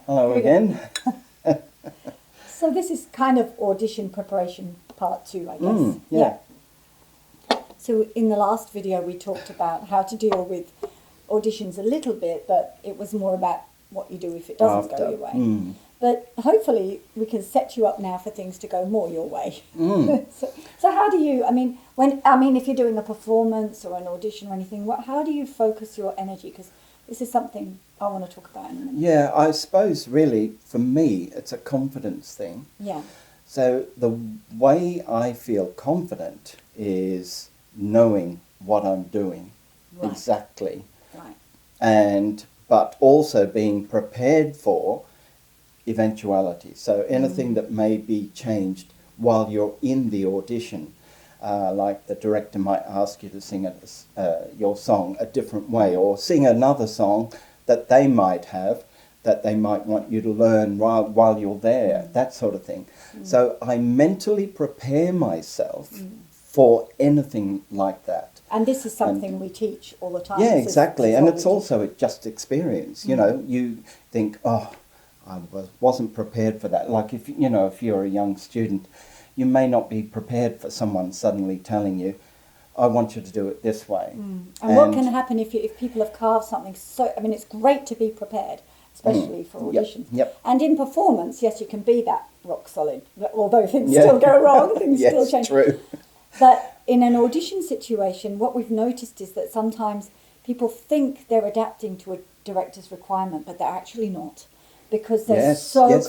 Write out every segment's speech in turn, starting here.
Hello again. So this is kind of audition preparation part 2, I guess. Yeah. So in the last video we talked about how to deal with auditions a little bit, but it was more about what you do if it doesn't go your way. But hopefully we can set you up now for things to go more your way. So how do you, if you're doing a performance or an audition or anything, how do you focus your energy? Because this is something I want to talk about in a minute. Yeah, I suppose really for me it's a confidence thing. Yeah. So the way I feel confident is knowing what I'm doing exactly. Right. But also being prepared for eventualities. So anything that may be changed while you're in the audition, like the director might ask you to sing your song a different way, or sing another song that they might have, that they might want you to learn while you're there, that sort of thing. So I mentally prepare myself for anything like that. And this is something we teach all the time. Yeah, exactly. And it's also just experience. You know, you think, oh, I wasn't prepared for that. Like if you're a young student, you may not be prepared for someone suddenly telling you, I want you to do it this way. And what can happen if people have carved something it's great to be prepared, especially for auditions. Yep. And in performance, yes, you can be that rock solid, although things still go wrong, things still change. True. But in an audition situation, what we've noticed is that sometimes people think they're adapting to a director's requirement, but they're actually not. Because they're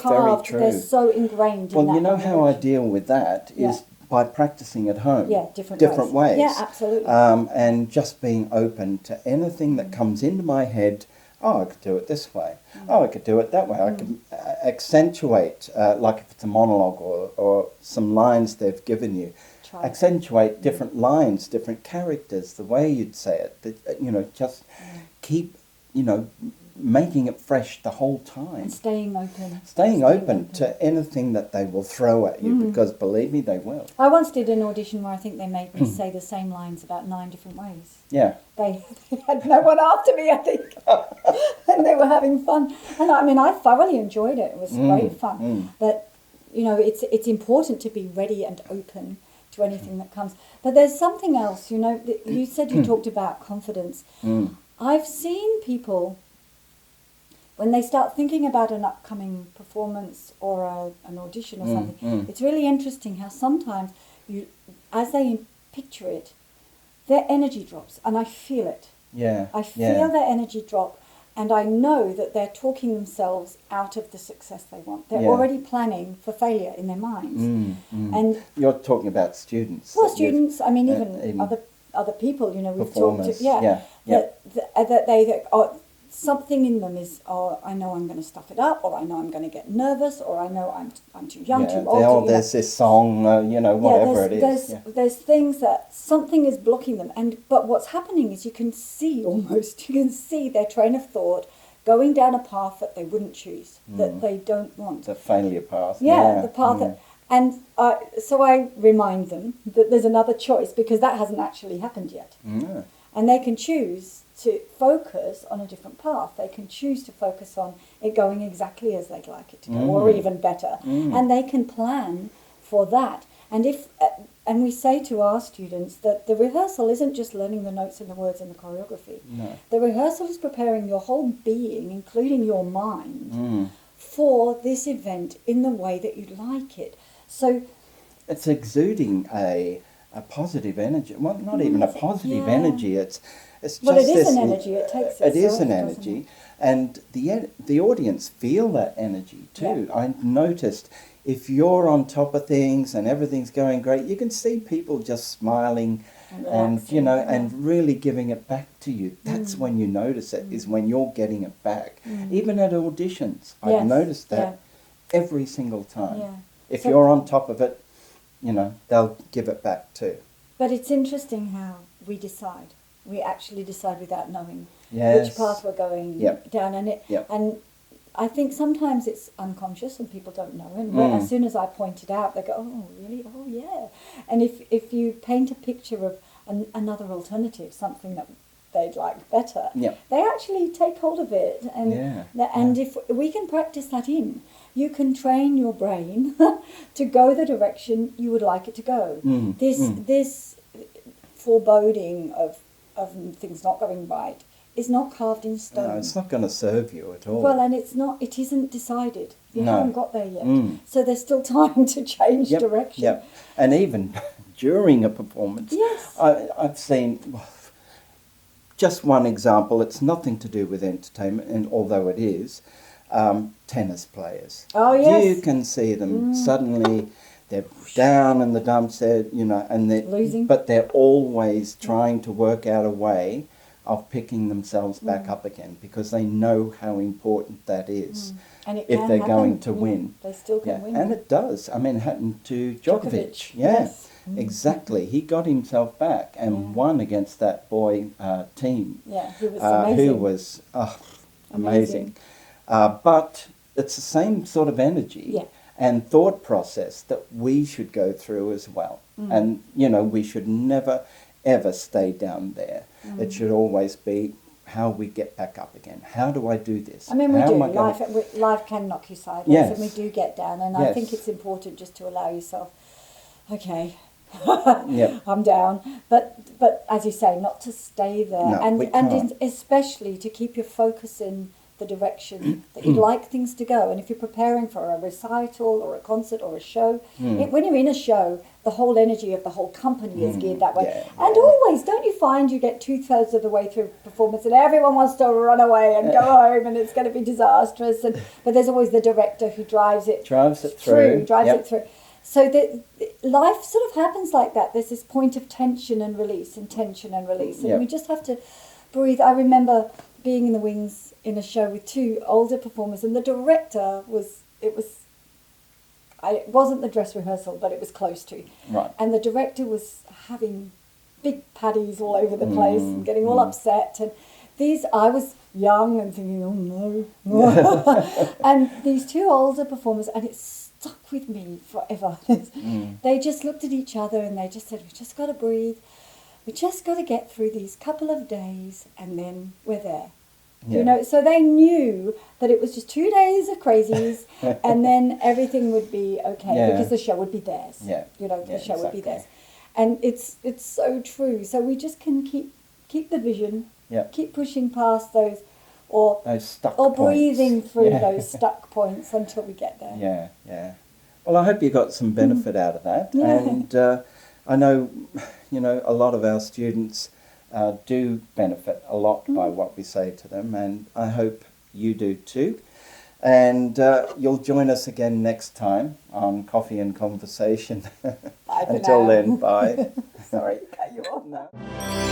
carved, they're so ingrained in that. Well, you know how I deal with that is by practicing at home. Yeah, different ways. Yeah, absolutely. And just being open to anything that comes into my head. Oh, I could do it this way. Oh, I could do it that way. I could accentuate, like if it's a monologue or some lines they've given you. Accentuate different lines, different characters, the way you'd say it. Just keep, making it fresh the whole time. And staying open. Staying open to anything that they will throw at you, because believe me, they will. I once did an audition where I think they made me say the same lines about 9 different ways. Yeah. They had no one after me, I think. And they were having fun. And I thoroughly enjoyed it. It was great fun. But, it's important to be ready and open to anything that comes. But there's something else, you said you talked about confidence. I've seen people, when they start thinking about an upcoming performance or an audition or something, it's really interesting how sometimes, as they picture it, their energy drops, and I feel it. Yeah. I feel their energy drop, and I know that they're talking themselves out of the success they want. They're already planning for failure in their minds. And you're talking about students. Well, students, even other people, we've talked to, that they something in them is, I know I'm going to stuff it up, or I know I'm going to get nervous, or I know I'm too young, too old. There's this song, whatever it is. There's things that something is blocking them, but what's happening is you can see their train of thought going down a path that they wouldn't choose, that they don't want. The failure path. Yeah, the path that. And so I remind them that there's another choice, because that hasn't actually happened yet. And they can choose to focus on a different path. They can choose to focus on it going exactly as they'd like it to go, or even better. And they can plan for that. And and we say to our students that the rehearsal isn't just learning the notes and the words and the choreography. No. The rehearsal is preparing your whole being, including your mind, for this event in the way that you'd like it. So it's exuding a positive energy. Well, not even a positive energy. It's just it is an energy. It takes it is an energy, and the audience feel that energy too. Yeah. I noticed if you're on top of things and everything's going great, you can see people just smiling and and really giving it back to you. That's when you notice it. Is when you're getting it back. Even at auditions, I've noticed that every single time. Yeah. If you're on top of it, they'll give it back too. But it's interesting how we decide. We actually decide without knowing which path we're going down. And I think sometimes it's unconscious and people don't know. And as soon as I point it out, they go, oh, really? Oh, yeah. And if you paint a picture of another alternative, something that they'd like better, Yeah. they actually take hold of it. And Yeah. if we can practice that in, you can train your brain to go the direction you would like it to go. This foreboding of things not going right is not carved in stone. No, it's not going to serve you at all. Well, and it isn't decided. You No. haven't got there yet. So there's still time to change direction. Yep. And even during a performance, Yes. I've seen just one example. It's nothing to do with entertainment, and although it is, tennis players. Oh, yes. You can see them suddenly. They're down in the dumps, and they're Losing. But they're always trying to work out a way of picking themselves back up again, because they know how important that is. And it if can they're happen. going to win. They still can win. And it does. I mean, it happened to Djokovic. Yeah, Yes. exactly. He got himself back and won against that boy team. Yeah, he was amazing. Who was amazing. But it's the same sort of energy and thought process that we should go through as well. And, we should never, ever stay down there. It should always be how we get back up again. How do I do this? I mean, we How do. am I gonna- Life can knock you sideways, Yes. and we do get down. And I Yes. think it's important just to allow yourself, okay, Yep. I'm down. But as you say, not to stay there, No, we can't. Especially to keep your focus in the direction that you'd like things to go. And if you're preparing for a recital or a concert or a show, when you're in a show, the whole energy of the whole company is geared that way. Yeah, And always, don't you find you get 2/3 of the way through performance and everyone wants to run away and go home and it's going to be disastrous. But there's always the director who drives it through. So that life sort of happens like that. There's this point of tension and release and tension and release. And we just have to breathe. I remember being in the wings in a show with two older performers, and the director it wasn't the dress rehearsal, but it was close to. Right. And the director was having big paddies all over the place and getting all upset. And I was young and thinking, oh no. And these two older performers, and it stuck with me forever. They just looked at each other and they just said, we just got to breathe. We just got to get through these couple of days and then we're there. Yeah. So they knew that it was just 2 days of crazies and then everything would be okay because the show would be theirs. Yeah. The show would be theirs. And it's so true. So we just can keep the vision, keep pushing past those stuck or points. breathing through those stuck points until we get there. Yeah. Well, I hope you got some benefit out of that. Yeah. And I know, a lot of our students do benefit a lot by what we say to them, and I hope you do too. And you'll join us again next time on Coffee and Conversation. Bye for Until now. then, bye. Sorry, cut you off. No.